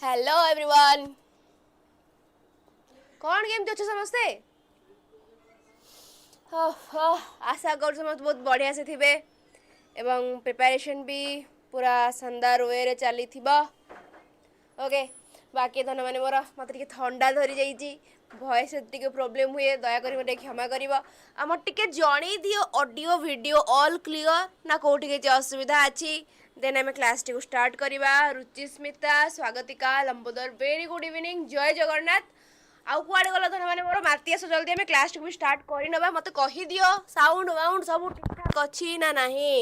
Hello everyone कौन केमती अच्छे समस्ते आशा कर समस्त बहुत बढ़िया से थिबे एवं प्रिपरेशन भी पूरा शानदार वे रे चली थिबा ओके बाकी धन माने मोर मत टिके ठंडा धरी जाइए भॉइस टिके प्रॉब्लम हुए दया करी मते क्षमा करिवो आम टिके जणी दियो ऑडियो वीडियो ऑल क्लियर ना कोठी के असुविधा अछि देन आम क्लास टी स्टार्ट करवा Ruchismita Swagatika Lambodar very good evening जय जगन्नाथ आउ कुआडे गला धन माने मोर माती आस जल्दी आम क्लास टी स्टार्ट करि नबा मते कहि दियो साउंड वाउंड सब ठीक ठाक अछि ना नाही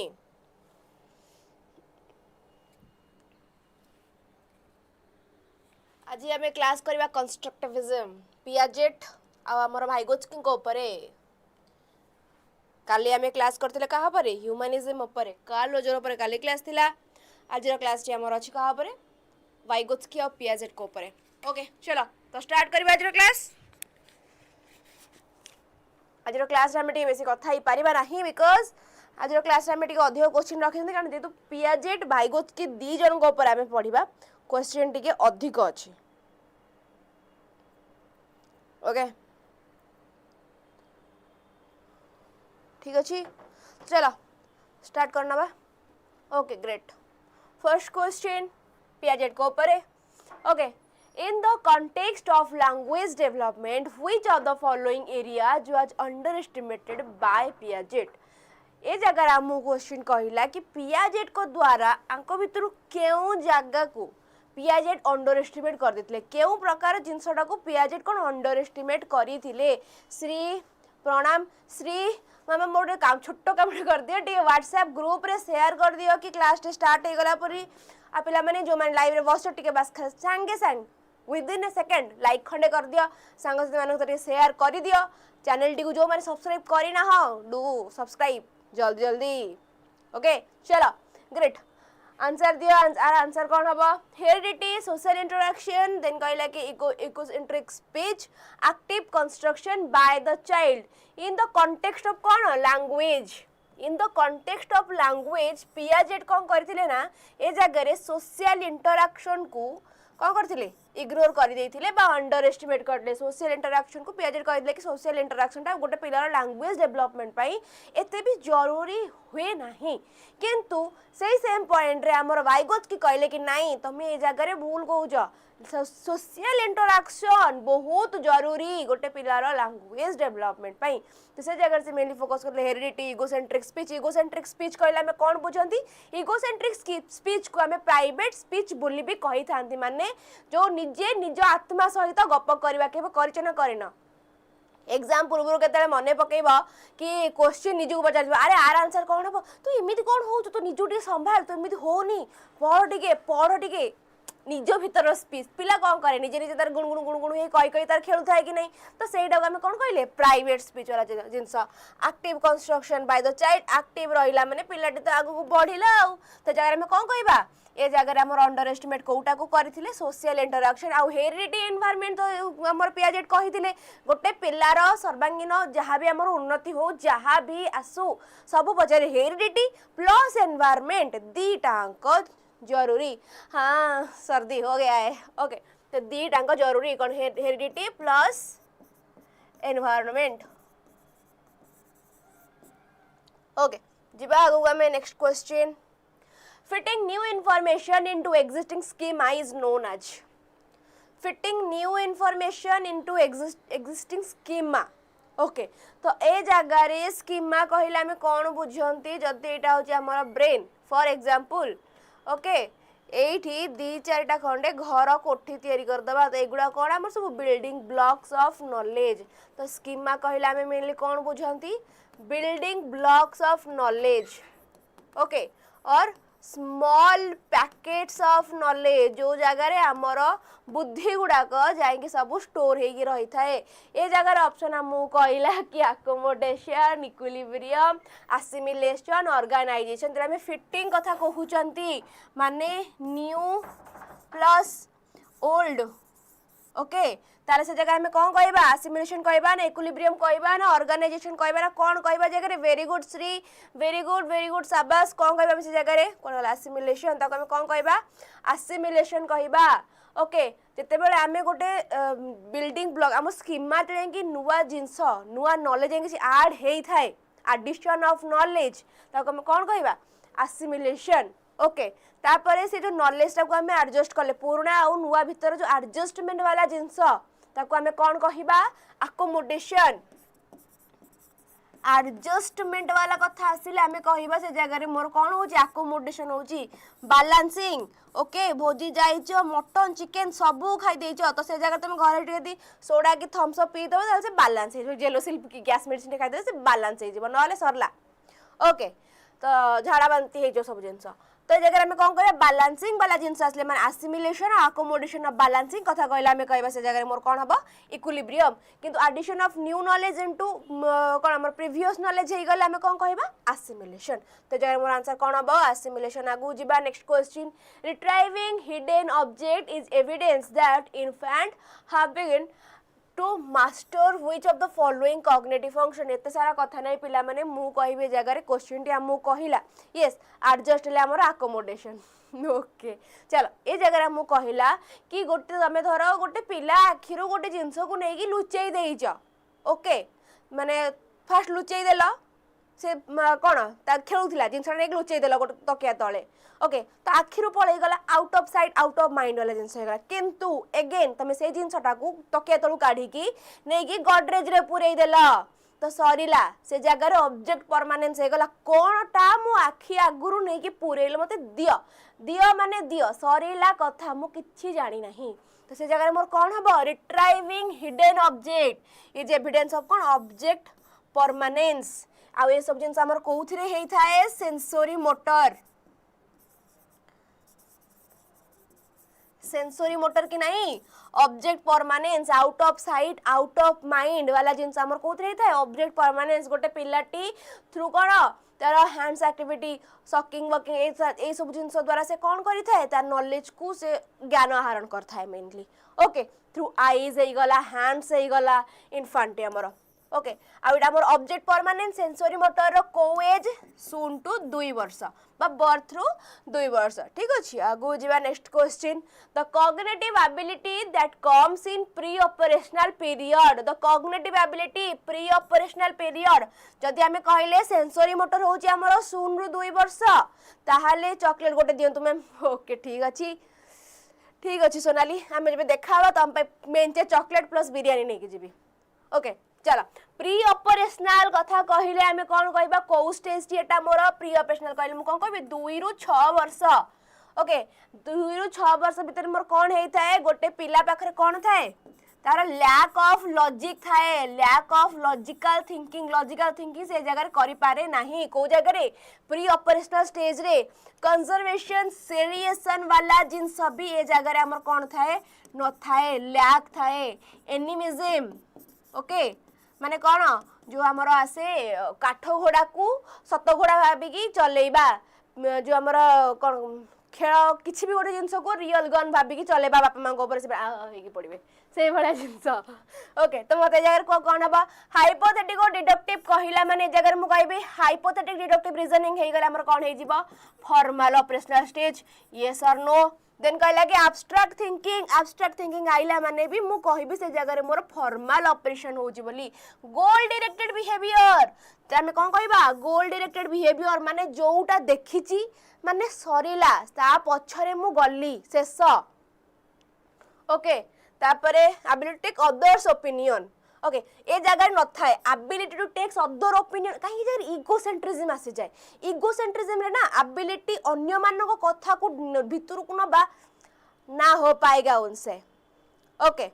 आज आम क्लास करवा कंस्ट्रक्टिविज्म पियाजेट आमर भाइगोत्स्की उपरे काली आम क्लास करते क्या ह्यूमानिज्म उपरे कार्ल रोजर उपरे काली क्लास थिला आज क्लास टी आमर अच्छी क्या वाइगोत्स्की और पियाजेट को उपरे ओके चलो तो स्टार्ट करबा आज क्लास आज क्लास आम बेसी कथा ही पारिबा नहीं बिकज आज क्लास आम अधिक क्वेश्चन रखी कारण जेहेतु पियाजेट वाइगोत्स्की दी जन ऊपर आम पढ़ा क्वेश्चन टी अधिक अच्छी ओके ठीक अच्छे चलो स्टार्ट करना बा okay great first question Piaget को ऊपर okay in the context of language development which of the following areas was underestimated by Piaget ए जगह आम क्वेश्चन कहला कि पियाजेट को द्वारा आंको भितर केउ जगह को पियाजेट अंडर एस्टिमेट कर देथिले केउ प्रकार जिनसटा को पियाजेट कोन अंडर एस्टिमेट करिथिले श्री प्रणाम श्री मामा मोर काम छोटो काम कर दियो टे व्हाट्सएप ग्रुप रे शेयर कर दियो कि क्लास स्टार्ट हे गला परी आ पिला माने जो माने लाइव रे बस टिके बस संगे संग with in A second like खंडे कर दियो संग साथी मानक तरे शेयर कर दियो चैनल टी को जो माने सब्सक्राइब करी ना हो डू सब्सक्राइब जल्दी जल्दी ओके चलो ग्रेट आंसर दियो आंसर कौन हम हेरिडिटी सोशल इंटरेक्शन देन कहला कि egocentric speech active construction by the child in the context of कौन language in the context of language Piaget कौन करथिले ना ए जगह रे सोशल इंटरेक्शन को कौन करथिले इग्नोर कर देथिले बा अंडर एस्टिमेट करले सोशल इंटरेक्शन को पियाजेट कहले कि सोशल इंटरेक्शन टा गोटे पिलार लैंग्वेज डेवलपमेंट पई एते भी जरूरी हुए नाही किंतु सेही सेम पॉइंट रे हमर वाइगोत्स्की कहले कि नाही तमे ए जगह रे भूल कहउछ सोशल इंटरेक्शन बहुत जरूरी गोटे पिलार लैंग्वेज डेवलपमेंट पई तो से जगह से मेनली फोकस करले हेरिडिटी इगोसेंट्रिक स्पीच कहले हमें कौन बुझंती इगोसेंट्रिक स्पीच को हमें प्राइवेट स्पीच बोली भी कही थांती माने जो निजे निज आत्मा सहित गप करवा के करछ ना करेना एग्जाम पूर्व केते मने पकेब कि क्वेश्चन निज को पचार अरे आर आंसर कौन हम तू एमिति कौन हो तू निज टे संभाल तू एमिति होनी पढ़ टिके निज भीतर स्पीच पिला कौन करे निजे निजे तार गुण गुण गुण गुण हे कई तार खेलु थाए कि नहीं तो सेटा को हम कौन कहले प्राइवेट स्पीच वाला जिंस active construction by the child active रहिला माने पिलाटी तो आगु को बढ़िला तो जगह में कौन कहबा ए जगह हमर अंडर एस्टिमेट कोटा को करथिले सोशल इंटरेक्शन आ हेरिडिटी एनवायरनमेंट तो हमर पियाजेट कहिथिले गोटे पिल्लार सर्वांगीन जहाँ भी हमर उन्नति हो जहाँ भी आसु सब पचारे हेरिडिटी प्लस एनवायरनमेंट दीटांक जरूरी हाँ सर्दी हो गया है ओके तो दीटांक जरूरी कौन हेरिडिटी प्लस एनवायरनमेंट ओके जीवा आगु हमें next question fitting new information into existing schema is known as fitting new information into existing schema okay तो ए जगह रे स्कीमा कहले हमें कौन बुझंती जदी एटा होची हमर ब्रेन फॉर एग्जांपल ओके एठी दी चारटा खंडे घर कोठी तयारी कर दबा तो एगुडा कोन हमर सब बिल्डिंग ब्लॉक्स ऑफ नॉलेज तो स्कीमा कहले हमें मेनली कौन बुझंती building blocks of knowledge okay और स्मॉल पैकेट्स ऑफ नॉलेज जो जगह रे हमर बुद्धि गुड़ाक जाइए सब स्टोर होगी रही थाए ए जगह ऑप्शन हमको कहला कि अकोमोडेशन इक्विलिब्रियम असिमिलेशन ऑर्गेनाइजेशन तेरा में फिटिंग कथा कहउचंती माने न्यू प्लस ओल्ड ओके ताले से जगह में कौन कहबा असिमिलेशन कहबा ना इक्विलिब्रियम कहबा ना ऑर्गेनाइजेशन कहबा ना कौन कहबा जगह रे very good Shri very good शाबाश कौन कहबा से जगह रे कौन असिमिलेशन त हमें कौन कहबा असिमिलेशन कहबा ओके जितेबाला आम गोटे बिल्डिंग ब्लॉक आम स्कीमा कि नुआ जिनस नुआ नॉलेज किसी आड होता है एडिशन ऑफ नॉलेज ताको हम कौन कहबा एसिमिलेशन ओके तापर से जो नॉलेज टाको आम एडजस्ट कले पुराना आउ नुआ भितर जो एडजस्टमेंट वाला जिनस ताको आम कौन कहबा अकोमोडेशन एडजस्टमेंट वाला कथा आसिले आमे कहबा से जगह मोर कौन हो अकोमोडेशन हो बैलेंसिंग ओके भोजी जाइछो मटन चिकेन सबू खाई देइछो तो से जगह तुम घर टी सोडा कि थम्स अप पी दबो से बैलेंस हो जेलोसिल की गैस मेडिसिन खाई दे से बैलेंस हो नले सरला ओके तो झाड़ा बांती हो सब जिनस तो जगह आम कौन कह बैलेंसिंग वाला जिनस आसले माने एसिमिलेशन अकोमोडेशन ऑफ बैलेंसिंग कथा कहला आम कहबा से जगह मोर कौन हम इक्विलिब्रियम किंतु addition of new knowledge into कौन हमर प्रीवियस नॉलेज हे गले आम कौन कहबा एसिमिलेशन तो जगह मोर आंसर कौन हम एसिमिलेशन आगु जिबा next question retrieving hidden object is evidence that infant have been to master which of the following cognitive function एते सारा कथा नहीं पिला माने मु कहबे जगह क्वेश्चन टी हमु कहिला यस एडजस्ट ले हमर अकोमोडेशन ओके चलो ए जगह हमु कहिला कि गोटे तमे धरो गोटे पिला आखिरो गोटे जिंस को नै कि लुचेई देइछ ओके माने फर्स्ट लुचेई देला से कोन ता खेलुथिला जिंस नै कि लुचेई देला गोटे तकिया तळे ओके तो आखिरु पळै गला out of sight out of mind वाला जिंस हेगा किंतु अगेन तमे से जिंसटा को तकिया तळु काढी की नै कि गॉडरेज रे पुरई देला तो सरीला से जगह ऑब्जेक्ट परमानेंस हे गला कोनटा मु आखि आगुरु नै कि पुरैले मते दियो दियो माने दियो सरीला कथा मु किछि जानि नाही तो से जगह मोर कोन हबो retrieving hidden object is evidence of कोन ऑब्जेक्ट परमानेंस आ ए सब जिंस हमर कोउथिरे हेई थाए सेंसरी मोटर सेंसरी मोटर की नहीं object permanence out of sight out of mind वाला जिनस हमर कोथ रही था ऑब्जेक्ट परमानेंस गोटे पिलाटी थ्रू कोन तार हैंड्स एक्टिविटी सकिंग वर्किंग ए सब जिनस द्वारा से कोन करि थाए तार नॉलेज को से ज्ञान आहरण कर थाए मेनली ओके थ्रू आईज हे गला हैंड्स हे गला इन्फांटे हमर ओके आ इटा हमर ऑब्जेक्ट परमानेंट सेंसरी मोटर रो को एज सून टू 2 वर्ष बा बर्थ थ्रू 2 वर्ष ठीक अछि आगु जिबा next question the cognitive ability that comes in pre operational period the cognitive ability pre operational period जदि हमें कहले सेंसरी मोटर होची हमर सून रो 2 वर्ष ताहाले चॉकलेट गोटे दियंतु मैम ओके ठीक अछि सोनाली हमें जब देखावा त हम मेंचे चॉकलेट प्लस बिरयानी नै के जीबी ओके चलो प्री ऑपरेशनल कथा कहले आमे कोन कहबा को स्टेज टी एटा मोर प्री ऑपरेशनल कहले मु कोन कहबे 2 रु 6 वर्ष ओके 2 रु 6 वर्ष भीतर मोर कोन हेई थाए गोटे पिला पाखरे कोन थाए तार लैक ऑफ लॉजिक थाए लैक ऑफ लॉजिकल थिंकिंग से जगह करि पारे नाही को जगह रे प्री ऑपरेशनल स्टेज रे कंजर्वेशन सेरिएशन वाला जिन सभी ए जगह रे हमर कोन थाए न थाए लैक थाए एनिमिज्म ओके माने कौन जो आमर आसे काठ घोड़ा को सत घोड़ा भाविकी चलेबा जो आमर कौन खेल किसी भी गोटे जिनस को रियल गन भाविकी चलेबा बापा माँ ऊपर से पड़े से भाया जिनस ओके तो मत जगह कौन हम हाइपोथेटिक डिडक्टिव कहला माने जगह मुझे कहबी हाइपोथेटिक डिडक्टिव रीजनिंग हो गला हमर कौन हो फॉर्मल ऑपरेशनल स्टेज यस और नो देन कहला कि एब्स्ट्रैक्ट थिंकिंग आइला माने भी मु कहबी से जगह रे मोर फॉर्मल ऑपरेशन होजी बोली गोल डायरेक्टेड बिहेवियर त हमें कोन कहबा गोल डायरेक्टेड बिहेवियर माने जोउटा देखिची माने सरीला ता पछरे मु गल्ली शेष ओके तापरे ability take others opinion okay ए जगह न थाए ability to takes other opinion कहीं जगह इगोसेंट्रिज्म आसी जाए इगोसेंट्रिज्म रे ना एबिलिटी अन्य मानको कथा को भीतर को नबा ना हो पाएगा उनसे ओके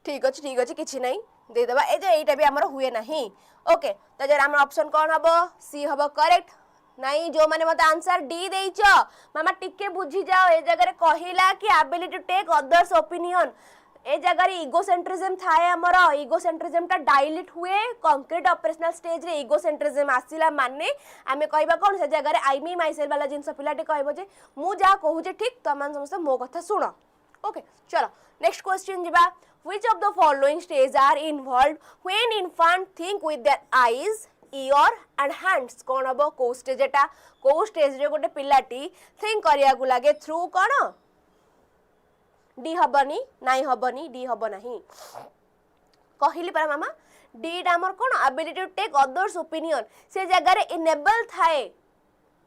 ठीक अछि किछि नै दे देबा ए जे एटा भी हमर हुए नाही ओके त जरा हमर ऑप्शन कोन हबो सी हबो करेक्ट नहीं जो माने मत आंसर डी देइछ मामा टिके बुझी जाओ ए जगह रे कहिला कि ability to take others opinion ए जगह इगोसेंट्रिज्म थाए हमर इगोसेंट्रिज्म ता डाइल्यूट हुए कंक्रीट ऑपरेशनल स्टेज रे इगोसेंट्रिज्म आसिला माने आमे कहबा कोन से जगह रे आई मी माई सेल्फ वाला जिंस पिलाटी कहबो जे मु जा कहू जे ठीक तमान समस्त मो कथा सुनो ओके चलो नेक्स्ट क्वेश्चन जिबा which of the following stages are involved when infant think with their eyes year and hands कौन हम को स्टेज एटा को स्टेज रे गोटे पिलाटी थिंक करिया को लागे थ्रू कौन डी हबनी नाई हबनी डी हब नहीं कहली पर मामा डी टा हमर कौन ability to take others opinion से जगह रे इनेबल थाए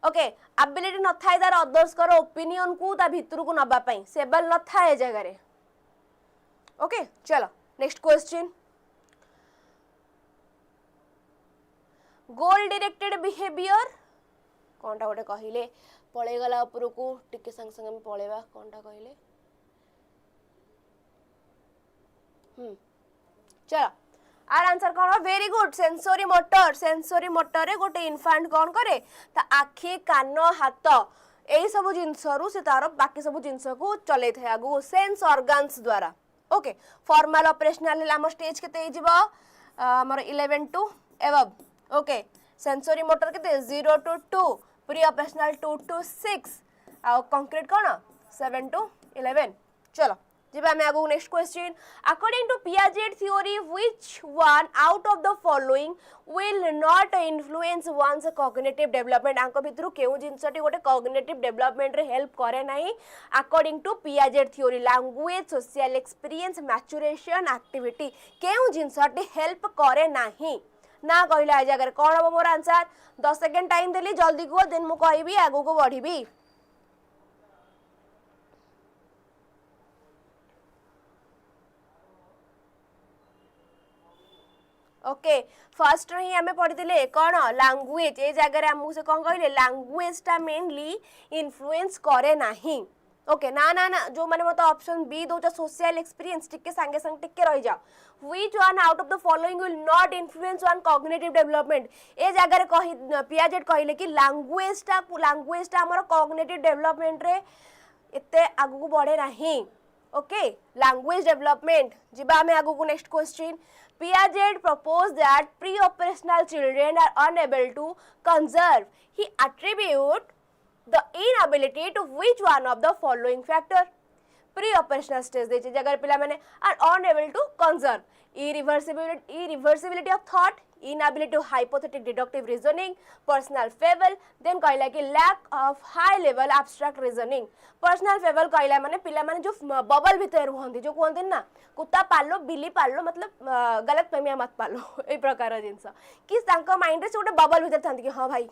ओके एबिलिटी न थाए तार अदर्स कर ओपिनियन को ता भितर को नबा पई सेबल न थाए जगह रे ओके चलो next question goal directed behaviour कोनटा गोटे कहिले पळे गला ऊपर को टिके संग संग में पळेबा कोनटा कहिले चलो आर आंसर कौन वेरी गुड सेंसरी मोटर रे गोटे इन्फांट कौन करे ता आखि कान हाथ एई सब जिंस रु से तार बाकी सब जिंस को चले थे आगु सेंस ऑर्गन्स द्वारा ओके फॉर्मल ऑपरेशनल हम स्टेज केते जिवो हमर 11 to above okay sensory motor केते 0 टू 2 प्री ऑपरेशनल 2 टू 6 आ कंक्रीट कौन 7 टू 11 चलो जब मैं आगो next question according to Piaget theory which one out of the following will not influence one's cognitive development आंको भितरु केउ जिंसटी गोटे कॉग्निटिव डेवलपमेंट रे हेल्प करे नाही according to Piaget theory language social experience maturation activity केउ जिंसटी हेल्प करे नाही ना कहला ए जगह कोन हो मोर आंसर 10 सेकंड टाइम देली जल्दी को देन मु कहबी आगो को बढ़ीबी ओके फर्स्ट ही हमें पढ़ी कौन लैंग्वेज ए जगह आमको से कौन कहले लैंग्वेज टा मेनली इन्फ्लुएंस करे नाही ओके ना ना ना जो माने मत ऑप्शन बी दो सोशल एक्सपीरियंस टिके संगे संग टिके रह जाओ which one out of the following will not influence one cognitive development ए जगह रे कहि पियाजेट कहले कि लैंग्वेज टा हमर कॉग्निटिव डेवलपमेंट रे एते आगु को बढ़े नाही ओके लैंग्वेज डेवलपमेंट जिबा हमें आगु को next question Piaget proposed that pre-operational children are unable to conserve. He attributed the inability to which one of the following factor? Pre-operational stage दे जगह पिला माने are unable to conserve. Irreversibility of thought, inability to hypothetic deductive reasoning, personal fable, then कहला कि lack of high level abstract reasoning. Personal fable कहला माने पिला माने जो बबल भीतर रहंती जो कहते ना कुत्ता पालो बिल्ली पालो मतलब गलत फहमिया मत पालो ए प्रकार जिंस कि तांको माइंड रे से गोटे बबल भीतर थांती कि हां भाई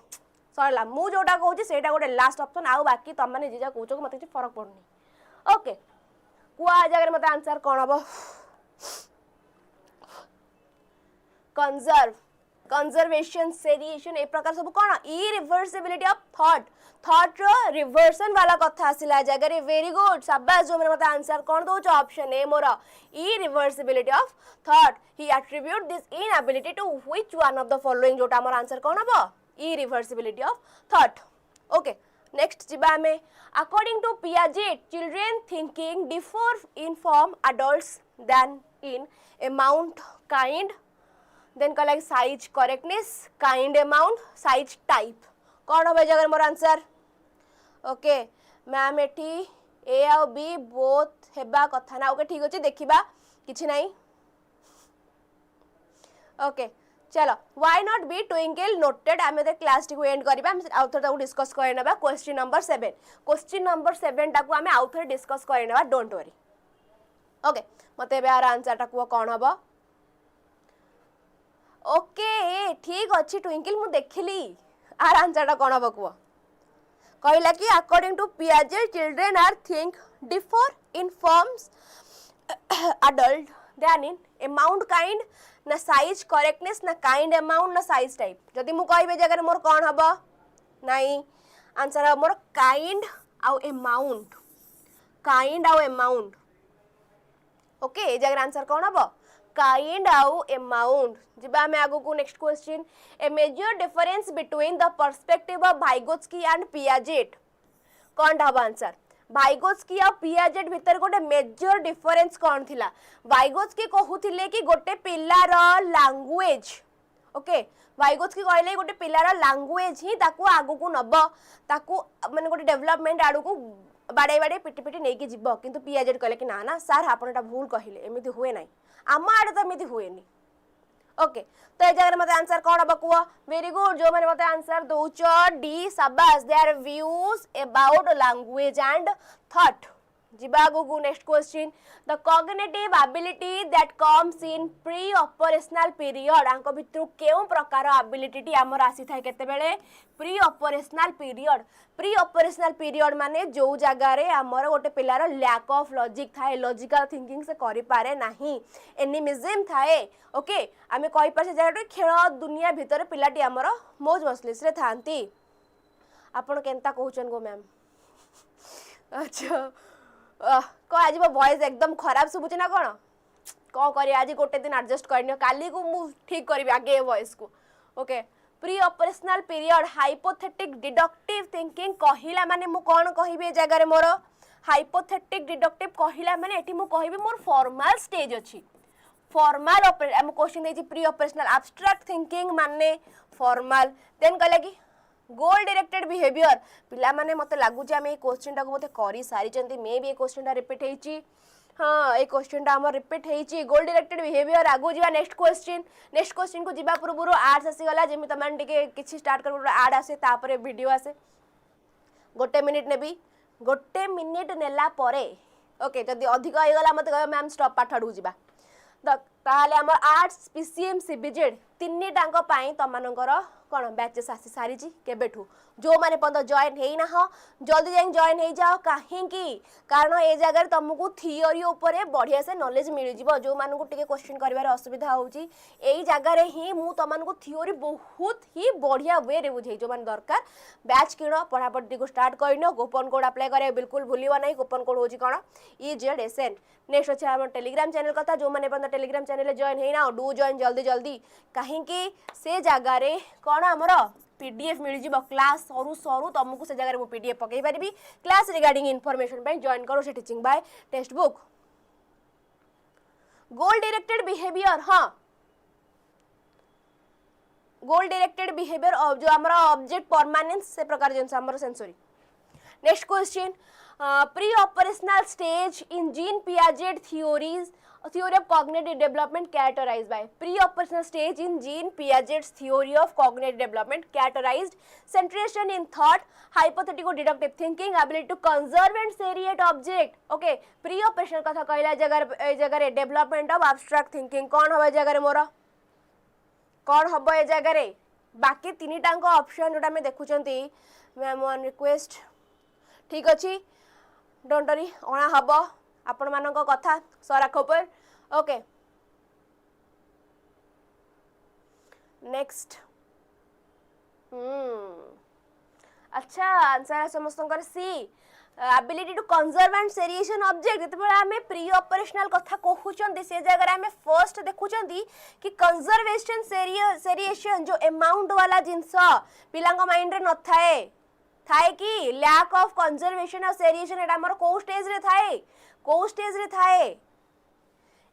सरला मु जोटा कहूची सेटा गोटे लास्ट ऑप्शन आ बाकी तम माने जिजा कहूचो मते କିଛି फरक पड़नी ओके कुआ जगह मते आंसर कोन हबो कंजर्वेशन सेरिएशन ए प्रकार सब कोन इरिवर्सिबिलिटी ऑफ थॉट रो रिवर्सन वाला कथा आसिला जगह रे वेरी गुड शाबाश जो मते आंसर कोन दो ऑप्शन ए मोर irreversibility of thought he attribute this inability to which one of the following जोटा हमर आंसर कोन हबो irreversibility of thought okay next जिबा में according to Piaget children thinking differ in form adults than in amount kind than कह like size correctness kind amount size type कौन हो जगह मोर आंसर ओके मैम एठी ए आ बी बोथ हेबा कथा ना ओके ठीक अछि देखिबा किछि नाही ओके चलो why not be twinkle noted आमे दे क्लास टी को एंड करबा हम आउथर ताको डिस्कस करे नबा क्वेश्चन नंबर 7 ताको आमे आउथर डिस्कस करे नबा डोंट वरी ओके मते बे आर आंसर ताको कोन हबो ओके ठीक अच्छी ट्विंकल मु देखली आर आंसर टा कोन हबो को कहला कि according to Piaget children are think differ in forms adult then in amount kind ना साइज करेक्टनेस ना काइंड अमाउंट ना साइज टाइप जदि मु कहबे जगह मोर कोन हबो नाही आंसर मोर काइंड आउ अमाउंट ओके ए जगह आंसर कोन हबो काइंड आउ अमाउंट जिबा में आगो को next question a major difference between the perspective of vygotsky and Piaget कोन हबो आंसर vygotsky और पियाजेट भीतर गोटे मेजर डिफरेंस कोन थिला vygotsky कहूथिले कि गोटे पिल्लार लैंग्वेज ओके vygotsky कहले गोटे पिल्लार लैंग्वेज ही ताको आगो को नबो ताको माने गोटे डेवलपमेंट आडू को बाडे बाडे पिटी पिटी नेकी जिवो किंतु पियाजेट कहले कि ना ना सर आपनटा भूल कहिले एमिति होए नाही आम आडे तो एमिति हुएनी ओके तो ये जगह मते आंसर कौन हम कह वेरी गुड जो मैंने मते आंसर दौच डी शाबाश their views about language and thought जिबा को next question the cognitive ability that comes in pre operational period आंक भितर केउ प्रकार एबिलिटी आमर आसी थाए केते बेले प्री ऑपरेशनल पीरियड माने जो जगह रे आमर गोटे पिलार लैक ऑफ लॉजिक थाए लॉजिकल थिंकिंग से करि पारे नाही एनिमिज्म थाए ओके आमे कहि पाछे जगह खेल दुनिया भितर पिलाटी आमर मौज मसलिस रे थांती आपण केनता कहउचन गो मैम अच्छा को आज मो वॉइस एकदम खराब सुबुची ना कौन कौन करी आज गोटे दिन एडजस्ट करनी काली को मु ठीक करी आगे वॉइस को okay pre operational period hypothetic deductive thinking कहिला माने मु कौन कहबी ए जगह रे मोर हाइपोथेटिक डिडक्टिव कहिला माने एटी मु कहबी मोर फॉर्मल स्टेज अछि फॉर्मल हम क्वेश्चन देछि प्री ऑपरेशनल एब्स्ट्रैक्ट थिंकिंग माने फॉर्मल देन कहला कि गोल डायरेक्टेड बिहेवियर पिला माने मते लागु जे हम क्वेश्चन टा को मते करी सारी चंती मे भी क्वेश्चन टा रिपीट हेची हाँ ये क्वेश्चन टा हमर रिपीट हेची गोल डायरेक्टेड बिहेवियर आगु जीवा नेक्स्ट क्वेश्चन को जीवा पूर्व आर्ट्स आसी गला जेमि तमान टिके किछि स्टार्ट कर ऐड आसे तापरे वीडियो आसे गोटे मिनिट नेबी गोटे मिनिट नेला परे ओके जदी अधिक होई गला मते कह मैम स्टॉप पाठ आडू जीवा ताहले हमर आर्ट्स पीसीएम सीबीजेड तीन टांग पाई तमानकर कौन बैचेस आसी सारी केबेठू जो माने पंद जॉइन हेई ना हो जल्दी जाई जॉइन हेई जाओ काहे की कारण ए जगह तुमको थियोरी ऊपर बढ़िया से नॉलेज मिल जिवो जो मान को टिके क्वेश्चन करिवार असुविधा होउची एई जगह रे ही मु तमान को थियोरी बहुत ही बढ़िया वे रे बुझे जो मान दरकार बैच किण पढ़ापढ़ी को स्टार्ट करिनो कूपन कोड अप्लाई करे बिल्कुल भूलिबा नहीं कूपन कोड होची कोन 𝐁𝐸𝐴𝐷 नेक्स्ट अछि हमर टेलीग्राम चैनल कथा जो माने पंद टेलीग्राम चैनल जॉइन हेई ना डू जॉइन जल्दी जल्दी काहे की से जगह रे कोन हमर पीडीएफ मिल जिवो क्लास सरू सरू तुमको से जगह पीडीएफ पकई पारिबी क्लास रिगार्डिंग इन्फॉर्मेशन पे जॉइन करो से टीचिंग बाय टेक्स्ट बुक गोल डायरेक्टेड बिहेवियर हाँ गोल डायरेक्टेड बिहेवियर जो हमारा ऑब्जेक्ट परमानेंस से प्रकार जिनस हमर sensory next question pre operational stage in gene Piaget theory of cognitive development characterized by pre-operational stage in Jean Piaget's theory of cognitive development characterized centration in thought, hypothetical deductive thinking, ability to conserve and seriate object. Okay, pre-operational कथा कहला जगह रे development of abstract thinking कौन हबे जगह रे मोरा कौन हबे ए जगह रे बाकी तीन टांग ऑप्शन जोटा में देखुचंती मैम वन रिक्वेस्ट ठीक अछि डोंट वरी ओणा हबो आपण मानक कथा सराख पर ओके नेक्स्ट अच्छा आंसर समस्तंकर C ability to conserve and seriation object जेतेबेला हमें प्री ऑपरेशनल कथा कहउचंदी से जगह हमें फर्स्ट देखुचंदी कि कंजर्वेशन सेरिएशन जो अमाउंट वाला जिंस पिलांग माइंड रे न थाए कि लैक ऑफ कंजर्वेशन और सेरिएशन एटा हमर को स्टेज रे थाए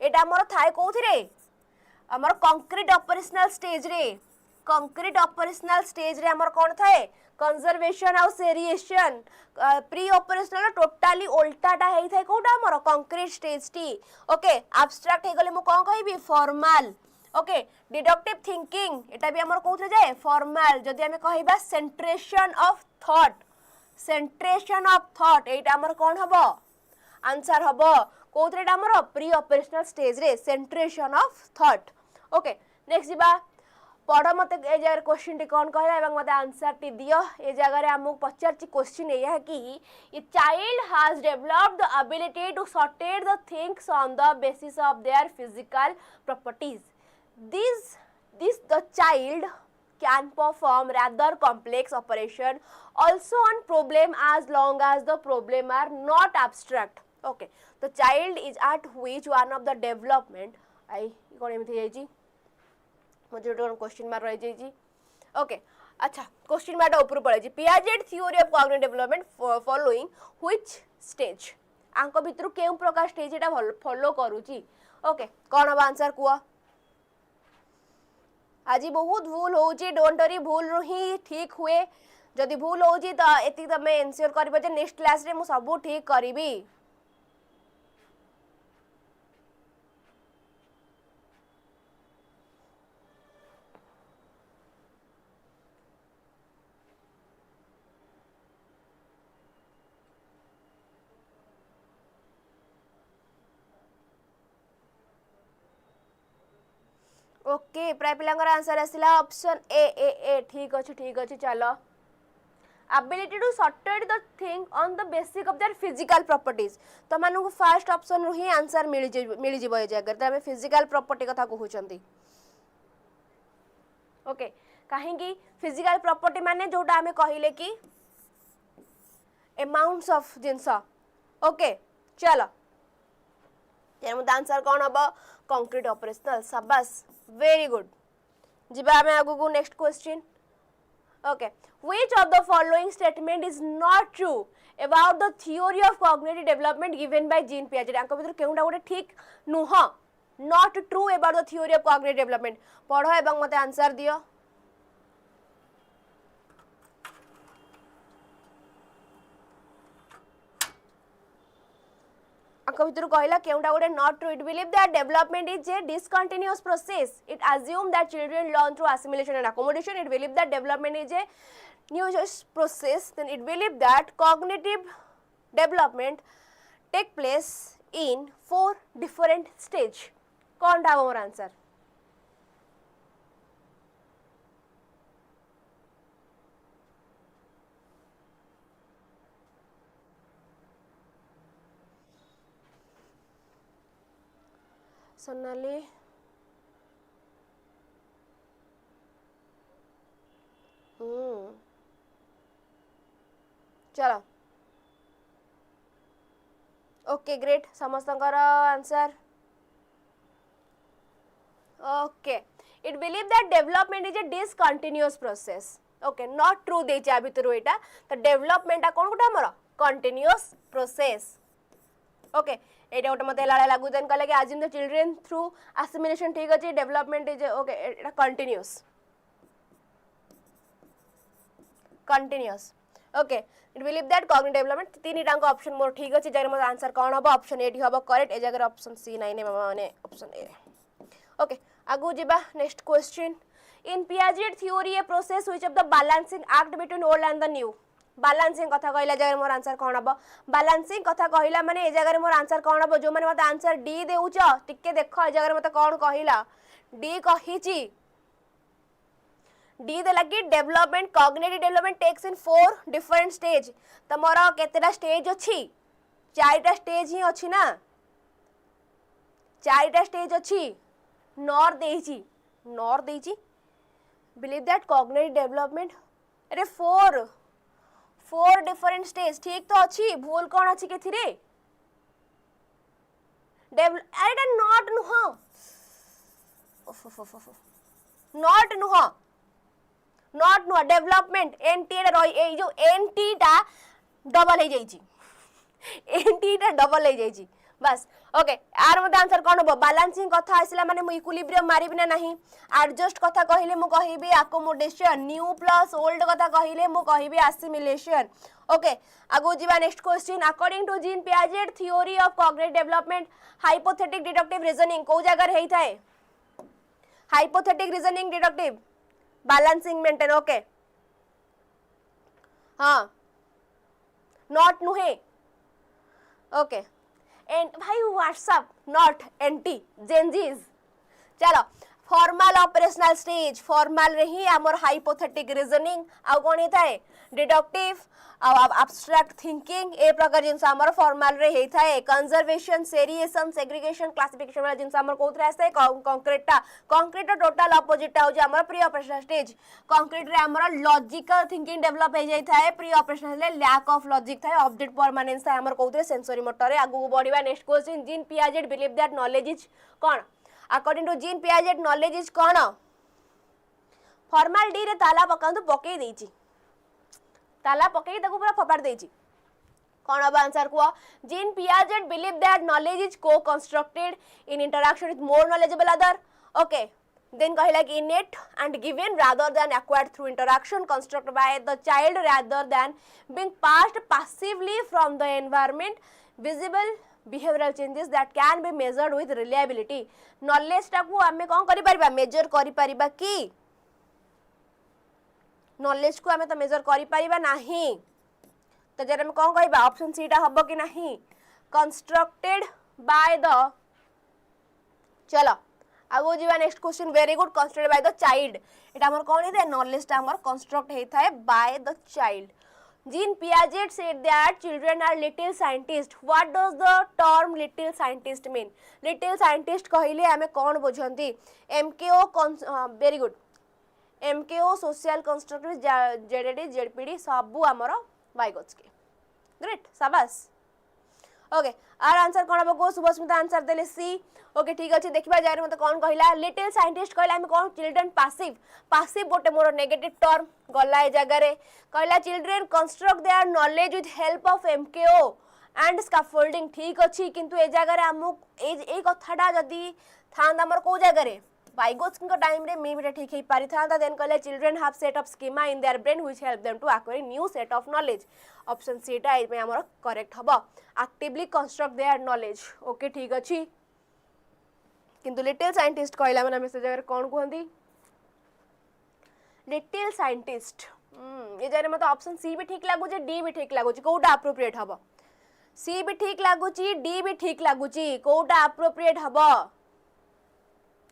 एटा हमर थाए कोथि रे हमर कंक्रीट ऑपरेशनल स्टेज रे हमर कोन थाए कंजर्वेशन और सेरिएशन प्री ऑपरेशनल टोटली उल्टाटा हेई थाए कोटा हमर कंक्रीट स्टेज टी ओके एब्स्ट्रैक्ट हे गले मु कोन कहबी फॉर्मल ओके डिडक्टिव थिंकिंग एटा भी हमर कोथि जाए फॉर्मल जदी हमें कहबा सेंट्रेशन ऑफ थॉट एटा हमर कोन हबो आंसर हबो कोथरे हमर प्री ऑपरेशनल स्टेज रे centration of thought okay next जीबा पढ़ मते ए जगह क्वेश्चन टी कोन कहला एवं मते आंसर टी दियो ए जगह रे हमु पचारची क्वेश्चन एया कि a child has developed the ability to sorted the things on the basis of their physical properties this the child can perform rather complex operation also on problem as long as the problem are not abstract okay the child is at which one of the development I कोन एमथि जाईची मजे tone question मार रही जाईची okay अच्छा question मार ऊपर पड़े जी Piaget theory of cognitive development following which stage आंक भितर केउ प्रकार स्टेज एटा फॉलो करूची ओके कोन अब आंसर कुआ आज बहुत भूल होची डोंट वरी भूल ही ठीक हुए जदि भूल होची त एति तमे एन्श्योर करबे जे नेक्स्ट क्लास रे मु सब ठीक करिवि ओके प्राय पिलांगर आंसर आसिला ऑप्शन ए ठीक अछि चलो ability to sorted the thing on the basic of their physical properties तो मानु फर्स्ट ऑप्शन रु ही आंसर मिल जिवो ए जगह त हमें फिजिकल प्रॉपर्टी कथा कहउचंती ओके काहेकि फिजिकल प्रॉपर्टी माने जोटा हमें कहिले कि अमाउंट्स ऑफ जिंस ओके चलो तेरे आंसर कौन हम कंक्रीट ऑपरेशनल शाबाश वेरी गुड जिबा हमें आगु को next question okay which of the following statement is not true about the theory of cognitive development given by Jean Piaget आंको भीतर केउटा गोटे ठीक नुह not true about the theory of cognitive development पढ़ो एवं मते आंसर दियो आंको भीतर कहला केउटा गोटे not true it believe that development is a discontinuous process it assume that children learn through assimilation and accommodation it believe that development is a new process then it believe that cognitive development take place in 4 different stage कौन था मोर answer Sonali चलो okay great समस्त answer okay it believe that development is a discontinuous process okay not true देछि आ भितर एटा तो development कोन गोटा हमर कंटिन्यूअस प्रोसेस ओके एटा गोटे मते लाला लागु देन कहले कि आजिम द चिल्ड्रन थ्रू असिमिलेशन ठीक अछि development is okay Etah continuous okay it believe that cognitive development तीन टांग ऑप्शन मोर ठीक अछि जगर मोर आंसर कोन हबो ऑप्शन ए डी हबो करेक्ट ए जगर ऑप्शन सी नै नै माने ऑप्शन ए ओके आगु जिबा next question in Piaget theory a process which of the balancing act between old and the new balancing कथा कहला जगर मोर आंसर कोन हबो बैलेंसिंग कथा कहला माने ए जगर मोर आंसर कोन हबो जो माने मते आंसर डी देउछ टिके देखो ए जगर मते कोन कहिला डी कहिची डी दे लगी development cognitive development takes in 4 different stage तमरा केतेटा स्टेज अछि 4टा स्टेज ही अछि ना 4टा स्टेज अछि नॉर देइची believe that cognitive development are 4 different stage ठीक तो अछि भूल कोन अछि केथिरे एटा नॉट नुह नॉट नुह डेवलपमेंट एनटी ए जो एनटी टा डबल हो जाइची एनटी टा डबल हो जाइची बस ओके आर मते आंसर कोन हो बैलेंसिंग कथा आसिला माने मु इक्विलिब्रियम मारिबि ना नहीं एडजस्ट कथा कहिले मु कहिबि अकोमोडेशन न्यू प्लस ओल्ड कथा कहिले मु कहिबि असिमिलेशन ओके आगो जीवा next question according to Jean Piaget theory of cognitive development hypothetic deductive reasoning को जगह हेई थाए hypothetic reasoning deductive balancing maintain okay हाँ नॉट नुहे ओके एंड भाई व्हाट्सएप नॉट एंटी जेनजीज चलो फॉर्मल ऑपरेशनल स्टेज फॉर्मल रे ही हमर हाइपोथेटिक रीजनिंग आ कोन हेताए डिडक्टिव abstract thinking ए प्रकार जिनस हमर फॉर्मल रे हे थाए कंजर्वेशन सेरिएशन सेग्रीगेशन क्लासिफिकेशन वाला जिनस हमर कोथरे आसे कंक्रीट टोटल अपोजिट हो जे हमर प्री ऑपरेशनल स्टेज कंक्रीट रे हमर लॉजिकल थिंकिंग डेवलप हे जाय थाए प्री ऑपरेशनल ले लैक ऑफ लॉजिक थाए ऑब्जेक्ट परमानेंस थाए हमर कोथरे सेंसरी मोटर रे आगु बढ़िबा next question Jean Piaget believe that knowledge is कोन according to Jean Piaget knowledge is कोन फॉर्मल डी रे ताला पकांतु पके देची ताला पकई ताको पूरा फपाड़ देची कोन अब आंसर को Jean Piaget believe that knowledge is को constructed in interaction with more knowledgeable other okay then कहला कि innate and given rather than acquired through interaction constructed by the child rather than being passed passively from the environment visible behavioral changes that can be measured with reliability knowledge टा को हमें कोन करि परिबा major करि परिबा की knowledge को हमें तो major करि परिबा नाही तो जरा हम कोन कहबा ऑप्शन सी टा हबो कि नाही कंस्ट्रक्टेड बाय द चलो आगो जीवा next question very good constructed by the child एटा हमर कोन हे नॉलेज टा हमर कंस्ट्रक्ट हे थाए bye the child Jean Piaget said that children are little scientists. What does the term little scientist mean? Little scientist कहले हमें कौन बुझंती MKO very good MKO social constructivist ZD ZPD सबू आमर vygotsky great शाबाश okay our answer कौन हम को Subhasmita answer देले सी ओके ठीक अच्छे देखा जाए मत कौन कहला लिटिल साइंटिस्ट कहला हम कौन चिल्ड्रन पासिव पासिव गोटे मोर नेगेटिव टर्म गला ए जगह रे कहला children construct their knowledge with help of MKO and scaffolding ठीक अच्छी किंतु ए जगह रे हम ए कथाटा जदी थांदा हमर को जगह रे vygotsky को टाइम रे मे भी ठीक हे पारि थांदा देन कहला children have set of schema in their brain which help them to acquire new set of knowledge option C टा ए हमर करेक्ट हबो actively construct their knowledge okay ठीक अच्छी किंतु लिटिल साइंटिस्ट कहला माने से जगह कौन कहंदी लिटिल साइंटिस्ट ये जरे मत ऑप्शन सी भी ठीक लागु जे डी भी ठीक लागु जे कोटा एप्रोप्रिएट हबो सी भी ठीक लागु ची डी भी ठीक लागु ची कोटा एप्रोप्रिएट हबो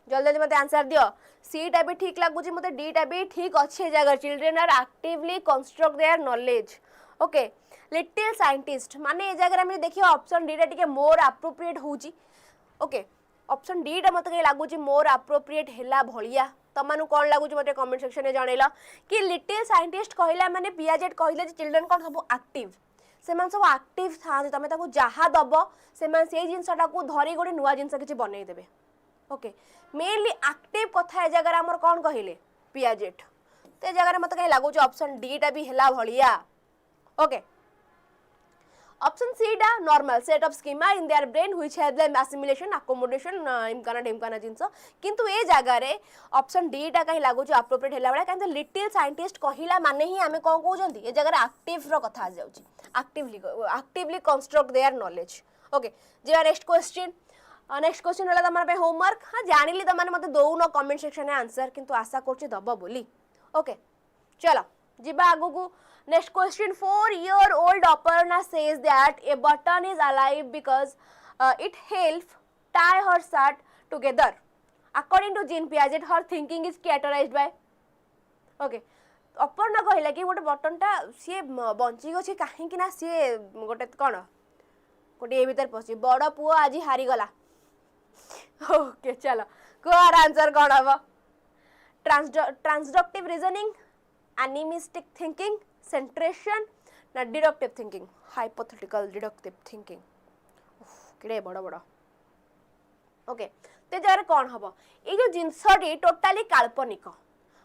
जल्दी जल्दी मत आंसर दियो सी टा भी ठीक लागु ची मते डी टा भी ठीक अच्छे जगह children are actively construct their knowledge okay little scientist माने ए जगह हम देखियो ऑप्शन डी टा टिके मोर एप्रोप्रिएट होउची ओके ऑप्शन डी टा मते लागु ची मोर एप्रोप्रिएट हैला भलिया तमानु कोन लागु ची मते कमेंट सेक्शन में जणैला कि लिटिल साइंटिस्ट कहला माने पियाजेट कहले जे चिल्ड्रन कोन सब एक्टिव सेमान सब एक्टिव थाते तमे ताको जहा दबो सेमान से जिंसटा को धरी गोटे नुवा जिंस किछि बनै देबे ओके मेनली एक्टिव कथा ए जगह हमर कोन कहिले पियाजेट ते जगह मते कहि लागु ची ऑप्शन डी टा भी हैला भलिया ओके ऑप्शन सी डा normal set of schema in their brain which have the assimilation accommodation इमकाना ढिमकाना जिंस किंतु ए जगह रे ऑप्शन डी डा कहीं लागु जो एप्रोप्रिएट हैला बडा कांते लिटिल साइंटिस्ट कहिला माने ही हमें कोन कहउजंती ए जगह रे एक्टिव रो कथा आ जाउची actively construct their knowledge okay जे नेक्स्ट क्वेश्चन होला तमर पे होमवर्क हां जानिली त माने मते दोउनो कमेंट सेक्शन में आंसर किंतु आशा करछि दबो बोली ओके चलो जिबा आगु को next question 4-year-old Aparna says that a button is alive because it helps tie her shirt together according to Jean Piaget her thinking is characterized by okay Aparna कहला कि गोटे बटन टा सी बंची गछि काहे कि ना सी गोटे कोन गोटे ए भीतर पसी बड़ पुओ आज हारी गला ओके चलो को आंसर कोन हबो transductive reasoning animistic thinking centration ना deductive thinking hypothetical deductive thinking केड़े बड़ बड़ ओके ते जरे कोन हबो ए जो जिंसटी टोटली काल्पनिक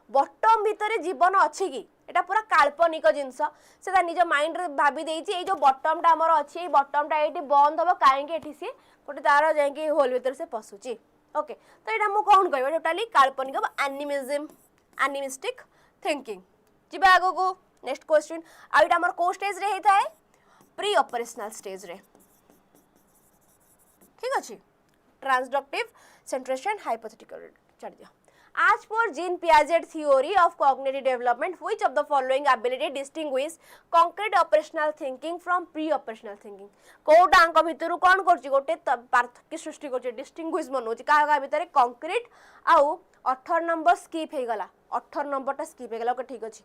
बॉटम भीतर जीवन अछि कि एटा पूरा काल्पनिक जिंस सेटा निज माइंड रे भाबी देइछि ए जो बॉटम टा हमर अछि ए बॉटम टा एटी बंद हबो काहे कि एठी से गोटे तार जाय कि होल भीतर से पसुछि ओके तो एटा मु कोन कहबो टोटली काल्पनिक एनिमिज्म एनिमिस्टिक थिंकिंग जिबा आगो को नेक्स्ट क्वेश्चन आइटा हमर को स्टेज रे हेता है प्री ऑपरेशनल स्टेज रे ठीक अछि ट्रांसडक्टिव सेंट्रेशन हाइपोथेटिकल चढ़ दिया as per Jean Piaget theory of cognitive development which of the following ability distinguish concrete operational thinking from pre-operational thinking Kota अंक भितरु कोन करछि गोटे पार्थक्य सृष्टि करछि डिस्टिंग्विश मनोछि का भितर कंक्रीट आउ 18 नंबर स्किप हे गला 18 नंबर टा स्किप हे गला ओके ठीक अछि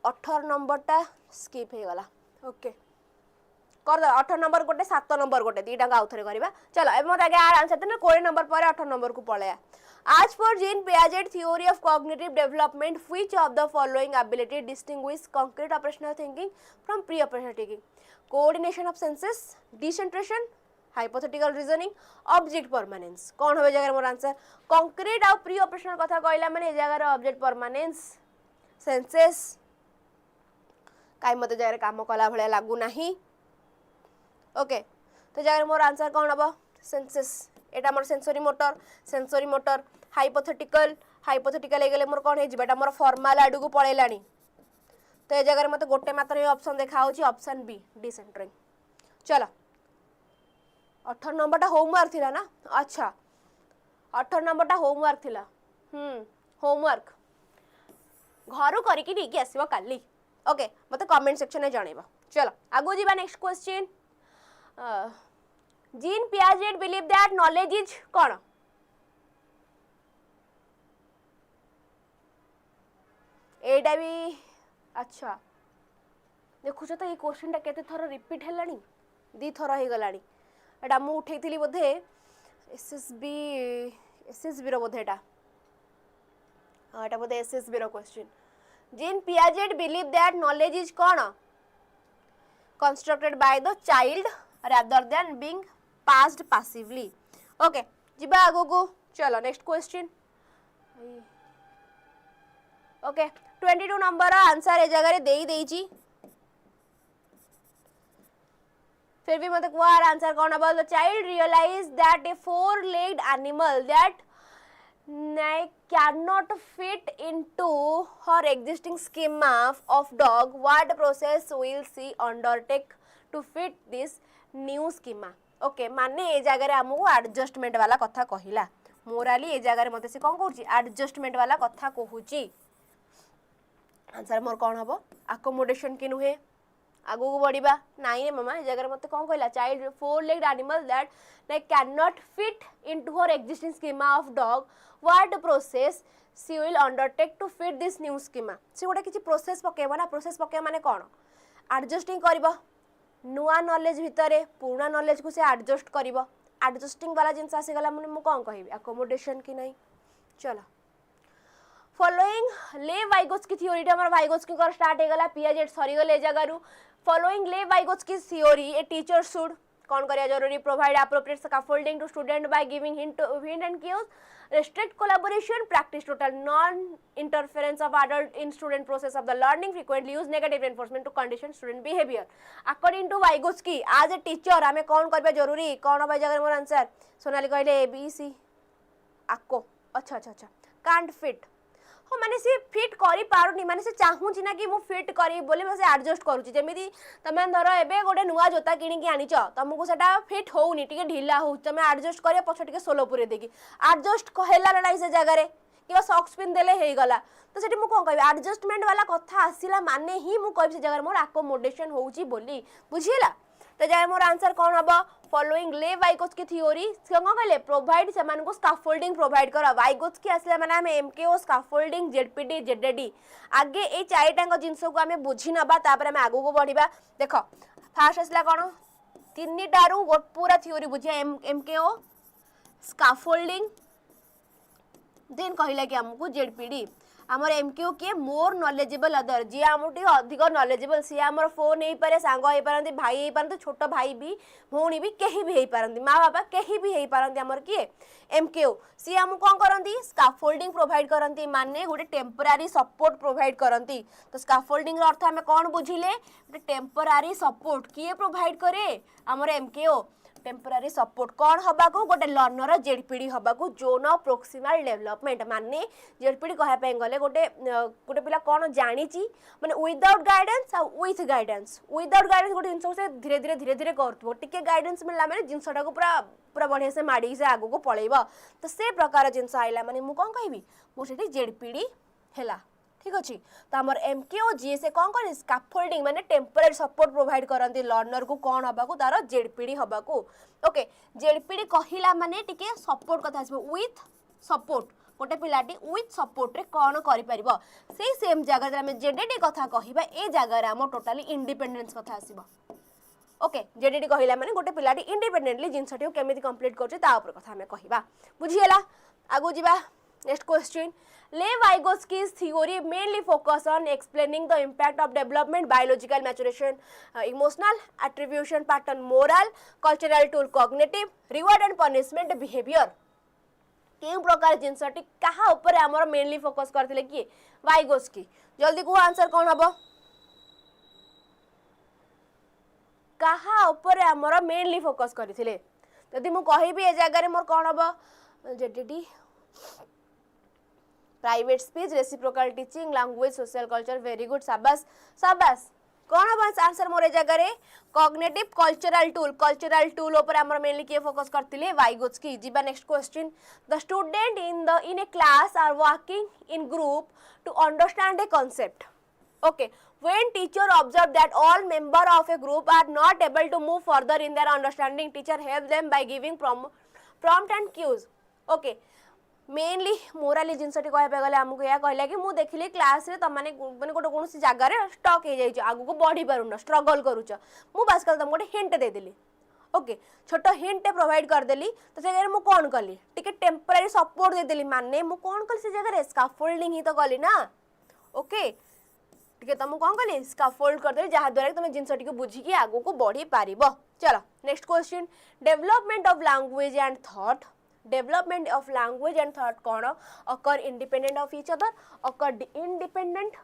18 नंबर टा स्किप हे गला ओके कर दे 18 नंबर गोटे 7 नंबर गोटे दीटा का आउथरे करबा चलो ए मत आगे आंसर देने 20 नंबर पर 18 नंबर को पळया as per Jean Piaget theory of cognitive development which of the following ability distinguish concrete operational thinking from pre-operational thinking coordination of senses decentration hypothetical reasoning object permanence कौन होबे जगह मोर answer concrete और pre-operational कथा कहला माने जगह object permanence senses काई मते जगह काम कला भले लागू नाही ओके तो जगह मोर आंसर कौन हबो सेंसेस एटा मोर सेंसरी मोटर हाइपोथेटिकल गेले मोर कोन हे जिबाटा मोर फॉर्मल आडू को पळेलानी तो ए जगह मते गोटे मात्र ऑप्शन देखा होची ऑप्शन बी डिसेंटरिंग चलो 18 नंबरटा होमवर्क थिला ना अच्छा 18 नंबरटा होमवर्क थिला होमवर्क घरु करी कि ठीक आसीबो काली ओके मते कमेंट सेक्शन में जणेबा चलो आगो जीबा next question Jean Piaget believed that knowledge is कौन एटा भी अच्छा देखुच तो ये क्वेश्चन टा केते थर रिपीट हेलानी 2 थर हो गलानी एटा मु उठेइथिली बोधे एसएसबी रो बोधे एटा बोधे एसएसबी रो question Jean Piaget believe that knowledge is कौन constructed by the child rather than being passed passively. Okay, जिबा आगो को चलो next question. Okay 22 number answer ए जगह रे देई देइची फिर भी मते कुआर आंसर कौन अब the child realize that a 4-legged animal that cannot fit into her existing schema of dog. What process will she undertake to fit this new schema? Okay माने ए जगह रे हमहु एडजस्टमेंट वाला कथा कहिला मोराली ए जगह रे मते से कोन कहूची एडजस्टमेंट वाला कथा कहूची आंसर मोर कोन हबो अकोमोडेशन कि नुहे आगु को बढ़िबा नाइ रे मामा ए जगह रे मते कोन कहला child 4-legged animal that cannot fit into her existing schema of dog. What process she will undertake to fit this new schema? से गोटे किछि प्रोसेस पकेबो ना प्रोसेस पके माने कोन एडजस्टिंग करबो नुआ नॉलेज भितरे पुराना नॉलेज को से एडजस्ट करबो एडजस्टिंग वाला जिंस आसी गला मु कोन कहिबी अकोमोडेशन कि नहीं. चलो फॉलोइंग ले वाइगोत्स्की थ्योरी हमर वाइगोत्स्की कर स्टार्ट हे गला पियाजेट सरी गले जगह रु फॉलोइंग ले Vygotsky theory a teacher should कौन करिया जरूरी provide appropriate scaffolding to student by giving hint and cues restrict collaboration, practice total non-interference of adult in student process of the learning, frequently use negative reinforcement to condition student behavior. According to Vygotsky, as a teacher, हमें कौन करबा जरूरी कौन भाई जगह मोर answer Sonali कहले A B C आको अच्छा अच्छा अच्छा can't fit हो माने से फिट करी पारुनी माने से चाहूची ना कि मु फिट करी बोली मैं से एडजस्ट करूची जेमिति तमे धर एबे गोटे नुआ जोता किनी कि आनिच तुमको सेटा फिट होउनी टिके ढिला हो तमे एडजस्ट करिया पछ टिके सोलो पुरे देकी एडजस्ट कहला नाही से जगह रे कि सॉक्स पिन देले हे गला तो सेठी मु कोन कहबी एडजस्टमेंट वाला कथा आसीला माने ही मु कहबी से जगह रे मोर अकोमोडेशन होउची बोली बुझिला तो जगह मोर आंसर कोन हबो फॉलोइंग ले वाइगोत्स्की थ्योरी कोन कहले प्रोवाइड समान को स्कैफोल्डिंग प्रोवाइड कर वाइगोत्स्की आसले माने हम एमकेओ स्कैफोल्डिंग जेडपीडी जेडडी आगे ए चारिटांग जिंस को हमें बुझी नबा तापर हम आगु को बढ़िबा देखो फास्ट आसला कोन तीनटारू पूरा थ्योरी बुझिया एमकेओ स्कैफोल्डिंग देन कहला कि हमको जेडपीडी आमर एमक्यू किए मोर नॉलेजेबल अदर जी आमटी अधिक नॉलेजेबल सी आमर फोन हो पारे सांग हो पारती भाई हो पारती छोट भाई भी भौणी भी कहीं भी हो पारती माँ बापा कहीं भी हो पारती आमर किए एमक्यू सी आम कौन करती स्कैफोल्डिंग प्रोवाइड करती माने गोटे टेम्परारी सपोर्ट प्रोवाइड करती तो स्कैफोल्डिंग अर्थ आम कौन बुझिले गोटे टेम्परारी सपोर्ट किए प्रोवाइड करे आमर एमक्यू टेम्परारी सपोर्ट कौन हवा को गोटे लर्नर जेडपीडी हवा को जोन ऑफ प्रोक्सिमल डेवलपमेंट माने जेडपीडी कहया पे गले गोटे गोटे पिला कौन जानी माने विदाउट गाइडेंस आ विथ गाइडेंस गोटे जिनस से धीरे धीरे धीरे धीरे करथबो टिके गाइडेंस मिलला माने जिनसटा को पूरा पूरा बढ़िया से माड़ी से आगो को पळेबो तो से प्रकार जिनस आइला माने मु कोन कहबी मो सेठी जेडपीडी हेला ठीक अच्छे तो आमर एमकेओ जी से कौन कर स्कैफोल्डिंग माने टेम्पररी सपोर्ट प्रोवाइड करती लर्नर को कौन हवा को तार जेडपीडी हवा को ओके जेडपीडी कहला माने टिके सपोर्ट कथा आसबो विथ सपोर्ट गोटे पिलाटी विथ सपोर्ट रे कौन करि परिबो से सेम जगह रे हम जेडडी कथा कहिबा ए जगह रे हम टोटली इंडिपेंडेंस कथा आसीबो ओके जेडडी कहला माने गोटे पिलाटी इंडिपेंडेंटली जिनसटी केमिति कंप्लीट करछि ता ऊपर कथा हमें कहिबा बुझियला आगु जिबा next question Lev-Vygotsky's theory mainly focus on explaining the impact of development, biological maturation, emotional attribution pattern, moral, cultural tool, cognitive, reward and punishment behavior. केउ प्रकार जिनसटी कहा ऊपर हमर मेनली फोकस करथिले कि वाइगोत्स्की जल्दी को आंसर कोन हबो कहा ऊपर हमर मेनली फोकस करथिले यदि मु कहिबी ए जगह रे मोर कोन हबो जेडडी private speech reciprocal teaching language social culture very good शाबाश शाबाश कौन हम आंसर मोर जगह रे कॉग्निटिव कल्चरल टूल ऊपर हमर मेनली के फोकस करथिले वाइगोत्स्की जीवा next question the student in a class are working in group to understand a concept okay when teacher observe that all member of a group are not able to move further in their understanding teacher help them by giving prompt and cues okay mainly मोराली जिनसटी कहबे गले हमको या कहला कि मु देखिली class रे तम माने गोटे कोनोसी जगार स्टक हो जाइछ आगु को बढ़ी पारुन स्ट्रगल करूछ मु बस कल तुम गोटे हिंट दे देली ओके छोट हिंट प्रोवाइड कर देली तो से जगह मु कोन कली टिके टेम्पररी सपोर्ट दे देली माने मु कोन कली से जगह स्काफोल्डिंग ही तो कली ना ओके टिके तुम कोन कली स्काफोल्ड कर देली जहा द्वारा तुम जिनसटी को बुझी कि आगु को बढ़ी पारिबो चलो next question development of language and thought development of language and thought कौन occur independent of each other occur independent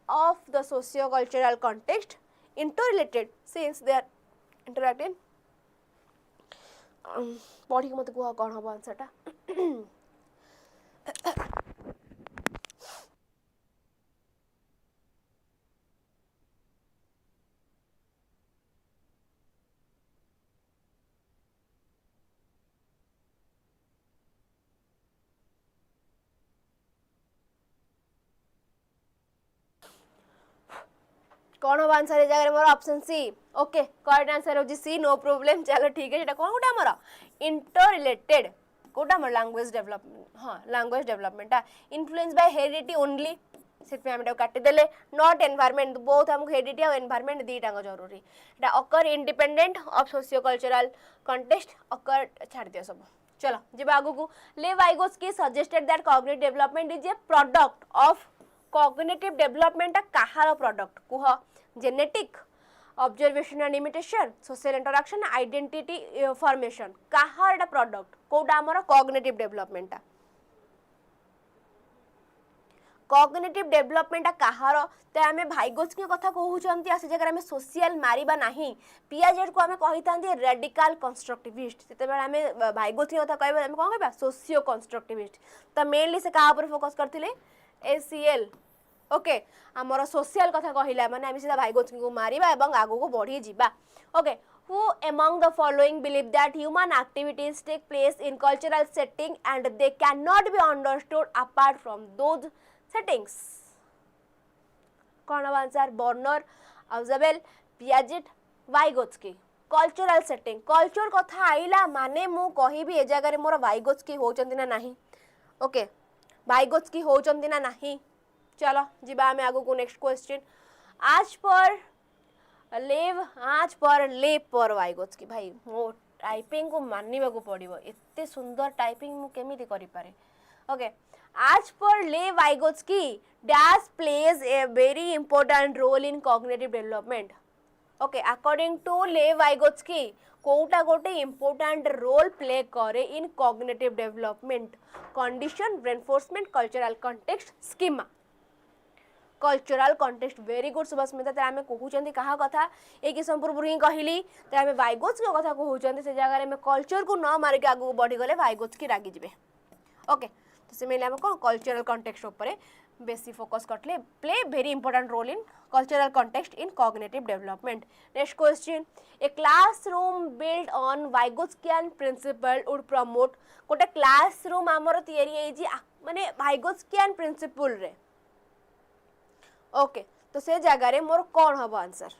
of the socio-cultural context interrelated since they are interacting पढ़ी के मत कुह कौन हम आंसर टा कौन हम आंसर ए जगह मोर option C okay correct answer हो सी नो प्रॉब्लम चलो ठीक है जेटा कौन गोटा हमर इंटर रिलेटेड कोटा हमर लैंग्वेज डेवलपमेंट हां language development influence by heredity only set हम काटी देले नॉट एनवायरनमेंट बोथ हमको हेरिडिटी और एनवायरनमेंट दीटा जरूरी एटा अकर independent of socio cultural context अकर छाड़ दियो सब चलो जे आगु को Lev Vygotsky suggested that cognitive development is a product of cognitive development कहार प्रोडक्ट कुह genetic observation and imitation social interaction identity formation कहार प्रोडक्ट कोटा हमर कॉग्निटिव डेवलपमेंट कॉग्निटिव डेवलपमेंट कहार तो आम भाइगोस्की कथा कहते आ से जगह आम सोशल मारिबा नहीं पियाजेट को आम कही था रेडिकल कंस्ट्रक्टिविस्ट से आम भाइगोस्की कथा कहबा आम कौन कहबा सोशियो कंस्ट्रक्टिविस्ट तो मेनली से क्या फोकस करथिले एसीएल ओके आमर सोशल कथा कहला माने आम सीधा भाइगोस्की को मारिबा एवं आगो को बढ़ी जीवा okay who among the following believe that human activities take place in cultural setting and they cannot be understood apart from those settings कौन answer Bruner Ausubel Piaget Vygotsky cultural setting culture कथा आइला माने मु कहिबी ए जगह रे मोर Vygotsky होचंती ना नाही okay Vygotsky होचंती ना नाही चलो जीवा में आगो को नेक्स्ट क्वेश्चन आज पर लेव पर वाइगोत्स्की भाई मो टाइपिंग को मानिबा को पड़िबो एते सुंदर टाइपिंग मु केमिति करि पारे ओके आज पर Lev Vygotsky dash plays a very important role in cognitive development okay according to Lev Vygotsky कोटा गोटे इंपोर्टेंट रोल प्ले करे in cognitive development condition reinforcement cultural context schema cultural context very good Subhasmita ते आमे कहउचंदी कहा कथा ए कि संपूर्ण ही कहली ते आमे वाइगोत्स्की कथा कहउचंदी से जगह रे में कल्चर को न मार के आगु बढ़ी गले वाइगोत्स्की रागी जिवे ओके तो से मेले हम कोन कल्चरल कॉन्टेक्स्ट ऊपर बेसी फोकस करले play very important role in cultural context in cognitive development next question a classroom build on Vygotskian principle would promote गोटे क्लासरूम हमर तयारी है जी माने वाइगोत्स्कियन प्रिंसिपल रे ओके तो से जगह रे मोर कौन हबो answer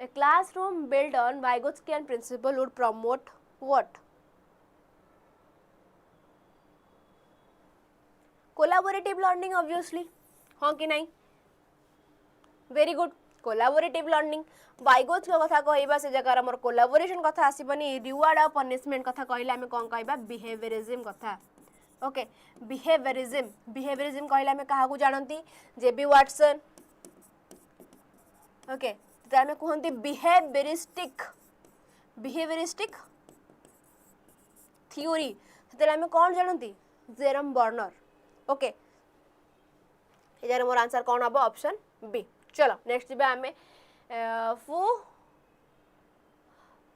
A classroom built on Vygotskian principle would promote what? Collaborative learning obviously. हाँ कि नहीं? Very good. Collaborative learning. Vygotsky कथा कहबा से जगह हमर collaboration कथा आसीबनी रिवार्ड और पनिशमेंट कथा कहला हमें कोन कहबा बिहेवियरिज्म कथा. ओके बिहेवियरिज्म कहला हमें कहा को जानंती जेबी वाटसन ओके तामे कहंती बिहेवियरिस्टिक थ्योरी तेरे हमें कौन जानती जेरम बर्नर ओके इधर मोर आंसर कौन हबो ऑप्शन बी चलो नेक्स्ट जीबा हमें who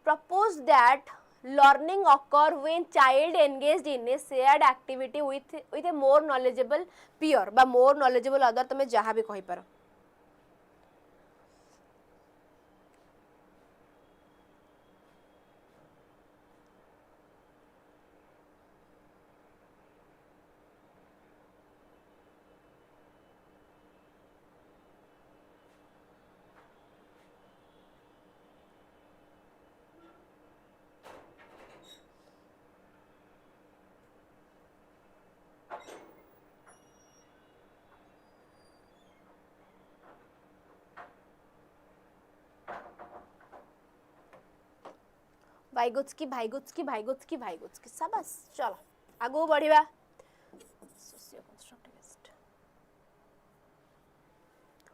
proposed that learning occur when child engaged in a shared activity with a more knowledgeable peer बा more knowledgeable other तमे जहाँ भी कहि पारो vygotsky vygotsky vygotsky vygotsky शाबाश चलो आगु बढ़िबा socio constructivist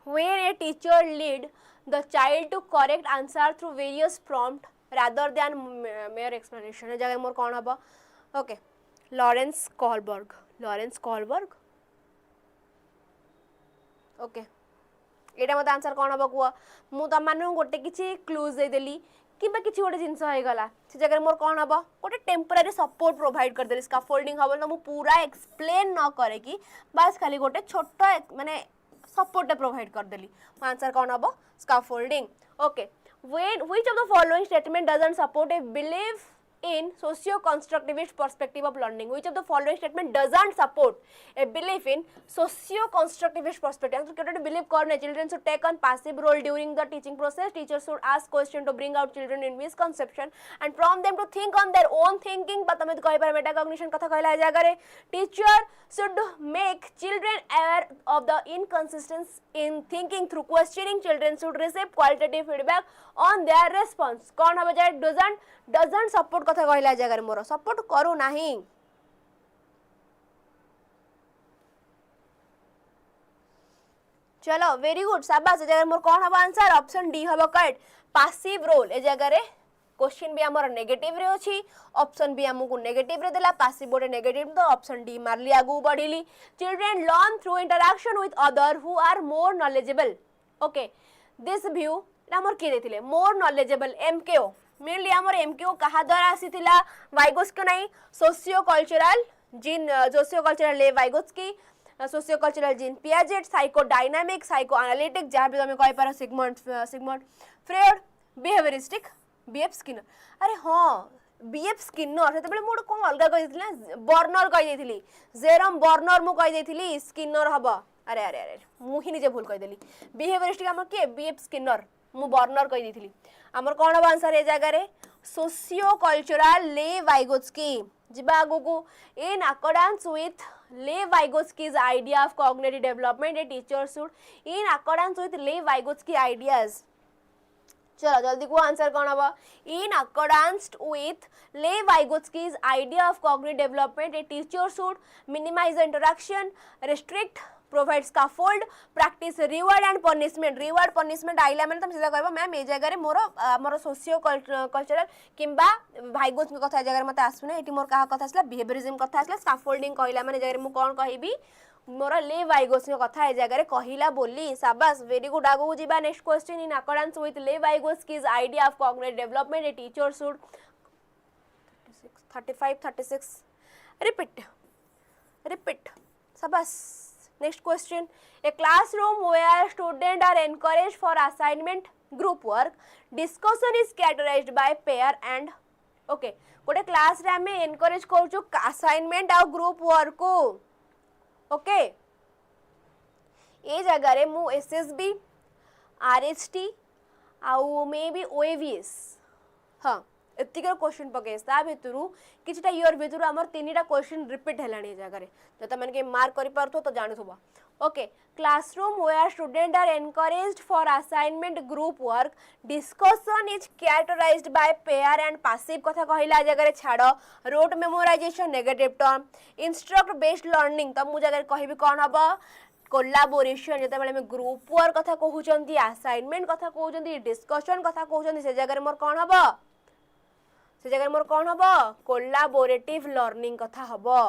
when a teacher lead the child to correct answer through various prompt rather than mere explanation ए जगह मोर कोन हबो ओके लॉरेंस कोहलबर्ग ओके एटा मत आंसर कोन हबो कुआ मु त मानु गोटे किछि क्लूज दे देली किबा किछि गोटे जिंस होय गला से जगह मोर कोन हबो गोटे टेम्पररी सपोर्ट प्रोवाइड कर देली स्कैफोल्डिंग हबो न मु पूरा एक्सप्लेन न करे कि बस खाली गोटे छोटा माने सपोर्ट प्रोवाइड कर देली आंसर कौन हम scaffolding okay when which of the following statement doesn't support a belief in socio constructivist perspective of learning which of the following statement doesn't support a belief in socio constructivist perspective so cannot believe corner children should take on passive role during the teaching process teachers should ask question to bring out children in misconception and prompt them to think on their own thinking but तमे कहि पर metacognition कथा कहला जागा रे teacher should make children aware of the inconsistency in thinking through questioning children should receive qualitative feedback on their response कौन हम जाय doesn't support कथा कहला जागा रे मोर सपोर्ट करू नाही चलो वेरी गुड शाबाश ए जगह मोर कौन हम आंसर ऑप्शन डी हबो करेक्ट पैसिव रोल ए जगह रे क्वेश्चन भी हमर नेगेटिव रे अछि ऑप्शन भी हमकु नेगेटिव रे देला पैसिव बोटे नेगेटिव तो ऑप्शन डी मारली आगु बढ़िली children learn through interaction with other who are more knowledgeable okay this view हमर के देथिले मोर नॉलेजेबल एमकेओ मेनली हमर एमकेओ कहा द्वारा आसीतिला वाइगोस्की नै socio cultural Jean socio cultural Lev Vygotsky socio cultural Jean Piaget psycho dynamic psycho analytic जहाँ भी तुम कहि पार Sigmund Freud behavioristic B F Skinner अरे हाँ बीएफ स्किनर से मोर कौन अलग कही बर्नर कही जेरम बर्नर मु कही स्किनर हम अरे अरे अरे मुझे निजे भूल कहीदेली बिहेवियरिस्टिक आम किए बीएफ स्किनर मु बर्नर कही आमर कौन हम आंसर ए जगह सोशियो कल्चरल ले वाइगोत्स्की जिबा आगु को इन accordance with Lev Vygotsky's idea of cognitive development a teacher should in accordance with ले वाइगोत्स्की ideas चलो जल्दी को आंसर कौन हम इन accordance with Lev Vygotsky's idea of cognitive development a teacher should minimize the interaction restrict provide scaffold practice reward and punishment आइला माने तुम सीधा कहबो मैम ए जगह रे मोर सोशियो कल्चरल किंबा भाइगोत्स्की कथा जगह रे मते आसुने एटी मोर कहा कथा आसला बिहेवियरिज्म कथा आसला स्कैफोल्डिंग कहला माने जगह रे मु कोन कहिबी मोर ले वाइगोत्स्की कथा ए जगह रे कहिला बोली शाबाश वेरी गुड आगु जीबा next question in accordance with Lev Vygotsky's idea of cognitive development a teacher should 36 repeat शाबाश next question a classroom where students are encouraged for assignment group work discussion is characterized by pair and okay गोटे class रे हमें encourage करछु assignment आ group work को okay ए जगह रे मु SSB RHT आउ मे बी ओएवीएस हां एतिकर क्वेश्चन पकेस ता भितरु किछटा इयर भितरु हमर तीनटा क्वेश्चन रिपीट हेलानी जगह रे त तमन के मार्क करि परथो तो जानुथबा okay classroom where students are encouraged for assignment group work discussion is characterized by pair and passive कथा कहिला जगह रे छाड़ो rote memorization negative term instruct based learning त मु जगह कहबी कोन हबो कोलैबोरेशन जते बेले में ग्रुप वर्क कथा कहउचंती असाइनमेंट कथा कहउचंती डिस्कशन कथा कहउचंती से जगह रे मोर कोन हबो से जगह मोर कोन हबो कोलैबोरेटिव लर्निंग कथा हबो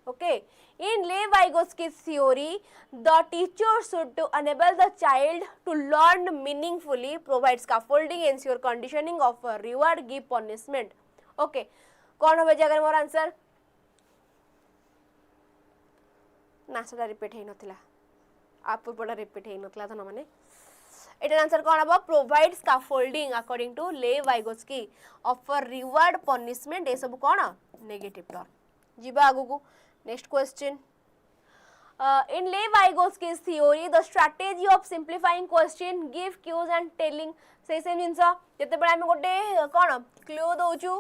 okay in Le Vygotsky's theory the teacher should to enable the child to learn meaningfully provide scaffolding ensure conditioning of reward give punishment okay कौन होबे जगह मोर आंसर ना सेटा रिपीट हे नथिला आप पूरा रिपीट हे नथिला त न माने एटा आंसर कौन हबो provide scaffolding according to Lev Vygotsky offer reward punishment ए सब कौन नेगेटिव टर्म जीवा आगु को next question in Le Vygotsky's theory the strategy of simplifying question give cues and telling से सेम जिंसा जते बडा हम गोटे कोन क्लू दोचु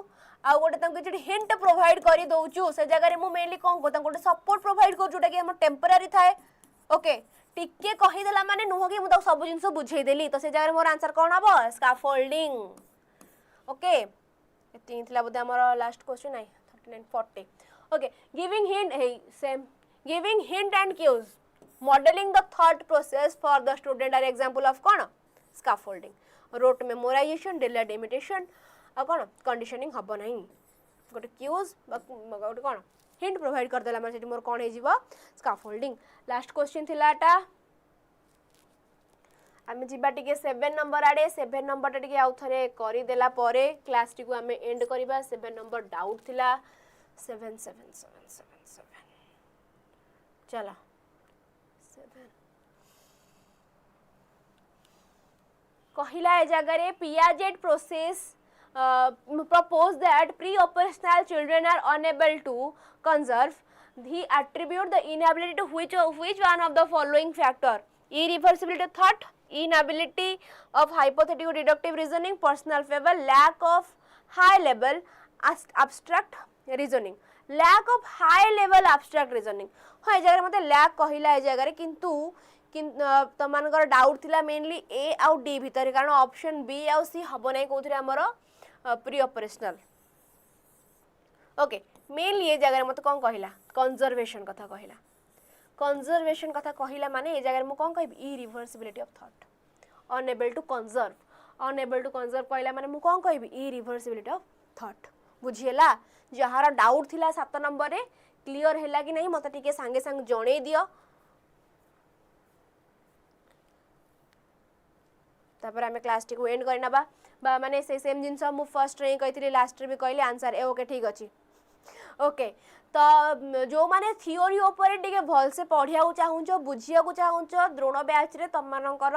आ गोटे तम किछ हिंट प्रोवाइड करी दोचु से जगह रे मु मेनली कोन को तम गोटे सपोर्ट प्रोवाइड कर जोटा कि हम टेम्पररी थाए ओके टिके कहि देला माने नुह कि मु त सब जिंस बुझेई देली तो से जगह रे मोर आंसर कोन हबो स्कैफोल्डिंग ओके एतिक थिला बोधे हमर लास्ट क्वेश्चन आई 39 40 ओके गिविंग हिंट हे same giving hint and cues modelling the thought process for the student are example of कोन scaffolding rote memorisation delayed imitation आ कोन कंडीशनिंग हबो नहीं गोटे क्यूज गोटे कोन हिंट प्रोवाइड कर देला माने सेठी मोर कोन हे जीवो स्कैफोल्डिंग लास्ट क्वेश्चन थिलाटा आमे जिबा टिके 7 नंबर आडे 7 नंबर टिके आउ थरे करि देला परे क्लास टिकु आमे एंड करिबा 7 नंबर डाउट थिला 7 7 7 7 7 चला 7 कहिला ए जगह रे Piaget process propose that pre-operational children are unable to conserve. He attribute the inability to which one of the following factor? Irreversibility of thought, inability of hypothetical deductive reasoning, personal favor, lack of high level abstract reasoning. Lack of high level abstract reasoning. हाँ जगह मते lack कहिला ए जगह रे किंतु तमनकर doubt थिला mainly ए आउ D भितर कारण ऑप्शन बी आउ सी हबो नै कोथरे हमरो प्री ऑपरेशनल ओके मेनली ये जगह मत कौन कहला कंजर्वेशन कथा कहला कंजर्वेशन कथा कहला माने ये जगह मु कौन कहबी irreversibility of thought unable to conserve कहला माने मु कौन कहबी इरिवर्सिबिलिटी ऑफ थॉट बुझियला जहार डाउट थिला 7 नंबर रे क्लियर हैला कि नहीं मत टिके संगे संग जणे दियो तापर हमें क्लास टी को एंड करना बा माने से सेम जिनस मु फर्स्ट रे कहितली लास्ट रे भी कहले आंसर ए ओके ठीक अछि ओके तो जो माने थियोरी ऊपर टिके भल से पढ़िया को चाहूचो बुझिया को चाहूचो द्रोण बैच रे तम मानकर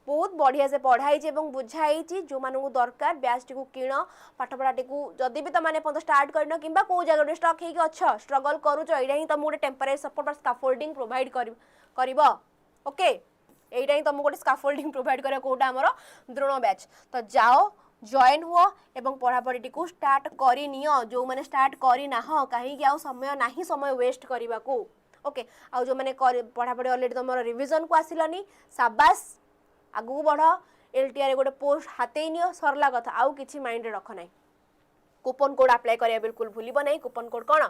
बहुत बढ़िया से पढ़ाई छि एवं बुझाई छि जो मानू दरकार बैच टी को किण पाठ पढ़ा टी को जदी भी त माने पद स्टार्ट करनो किबा को जगह रे स्टक हेकी अच्छा स्ट्रगल करूचो एडा ही तम गोटे टेम्परेरी सपोर्ट और स्कैफोल्डिंग प्रोवाइड करबो ओके एटा ही तुम गोटे स्कैफोल्डिंग प्रोवाइड करे कोटा हमर द्रोण बैच तो जाओ जॉइन हुआ एवं पढ़ापढ़ी को स्टार्ट करी नियो जो माने स्टार्ट करी ना हो कहीं कि आउ समय नाही समय वेस्ट करबा को ओके आउ जो माने पढ़ापढ़ी ऑलरेडी तुम रिवीजन को आसिलनी शाबाश आगु बढ़ एलटीआर रे गोटे पोस्ट हाते नियो सरला कथा आउ किछि माइंड रे रख नाही कूपन कोड अप्लाई करिया बिल्कुल भूलिबो नाही कूपन कोड कोन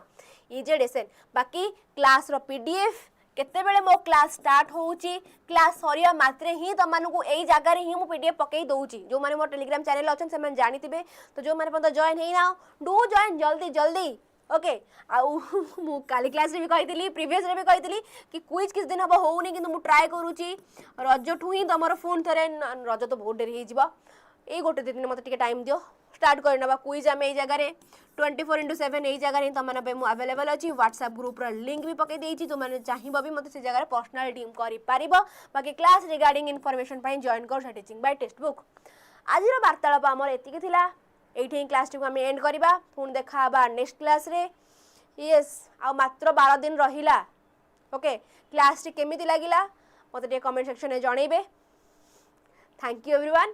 ईजेडएसएन बाकी क्लास रो पीडीएफ केते बेले मो क्लास स्टार्ट होउची क्लास सरिया मात्रे ही तमन को एई जगह रे ही मो पीडीएफ पकई दोउची जो माने मो टेलीग्राम चैनल अछन से मन जानितिबे तो जो माने पता जॉइन हेई ना डू जॉइन जल्दी जल्दी ओके आउ मु काली क्लास रे भी कहितली प्रीवियस रे भी कहितली कि क्विज किस दिन हबो होउनी किंतु मु ट्राई करूची रज ठु ही तमरो फोन थरे रज तो बहुत देरी हे जिबा ए गोटे दिन मते टिके टाइम दियो स्टार्ट करनबा क्विज आमे ए जगह रे 24/7 ए जगह रे तमन पे मु अवेलेबल अछि व्हाट्सएप ग्रुप रो लिंक भी पके देइछि जो माने चाहिबो भी मते से जगह रे पर्सनल टीम करि पारिबो बाकी क्लास रिगार्डिंग इन्फॉर्मेशन पई जॉइन कर टीचिंग बाय टेक्स्ट बुक आज रो वार्तालाप हमर एतिके थिला एठी क्लास टी को हम एंड करबा पुन देखा बा नेक्स्ट क्लास रे यस आ मात्र 12 दिन रहिला ओके क्लास टी केमिति लागिला मते टे कमेंट सेक्शन में जणैबे थैंक यू एवरीवन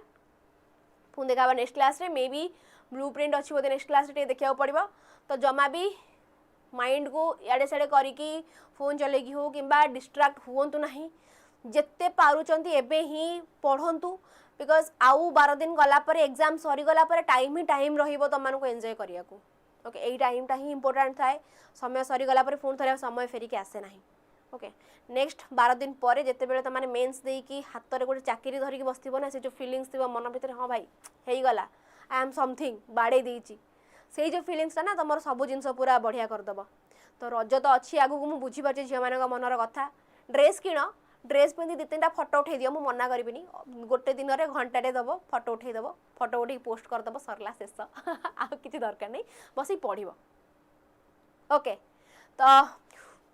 पुन देखा बा नेक्स्ट क्लास रे मे बी ब्लूप्रिंट अच्छी बोधे नेक्स्ट क्लास रे देखा पड़ो तो जमा भी माइंड को इे सियाड़े करी फोन चलेगी हो कि डिस्ट्राक्ट हुआ ना जिते पारुंट एवं ही पढ़ंतु बिकज आउ 12 दिन गलापर एग्जाम सरीगला टाइम ही टाइम रहिबो तुमको एंजॉय करिया को ओके यही टाइमटा ही इंपोर्टेंट थाए समय सरीगला फोन थोड़ा समय फेरिक आसे ना ओके नेक्स्ट 12 दिन पर जिते बड़े तुम मेन्स देकी हाथ में गोटे चाकरी धरिकी बसथिबो ना से जो फीलिंग्स थी मन भर हाँ भाई हो गला आई एम समथिंग बाड़े देइची से जो फीलिंग्सटा ना तुम सब जिन पूरा बढ़िया करदेव तो रज तो अच्छी आगू मुझे बुझीपारे झील मान मनर कथा ड्रेस किण ड्रेस पिंधि 2-3टा फोटो उठे दियो मु मना करिबिनी गोटे दिन रे घंटाटे दबो फोटो उठे दबो फोटो उठे पोस्ट कर दबो सरला शेष आ किछि दरकार नहीं बस पढ़िबो ओके तो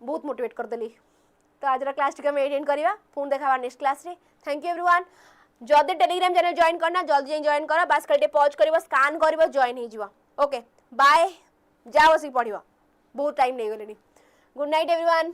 बहुत मोटिवेट कर देली तो आज क्लास टिके एटेंड करवा पुणी देखा नेक्स्ट क्लास रे थैंक यू एवरीवन जल्दी टेलीग्राम चैनल जॉइन करना जल्दी जॉइन कर बास कल पॉज कर स्कान कर जॉइन हो ओके बाय जाओ बस पढ़ बहुत टाइम नहीं गले गुड नाइट एवरीवन।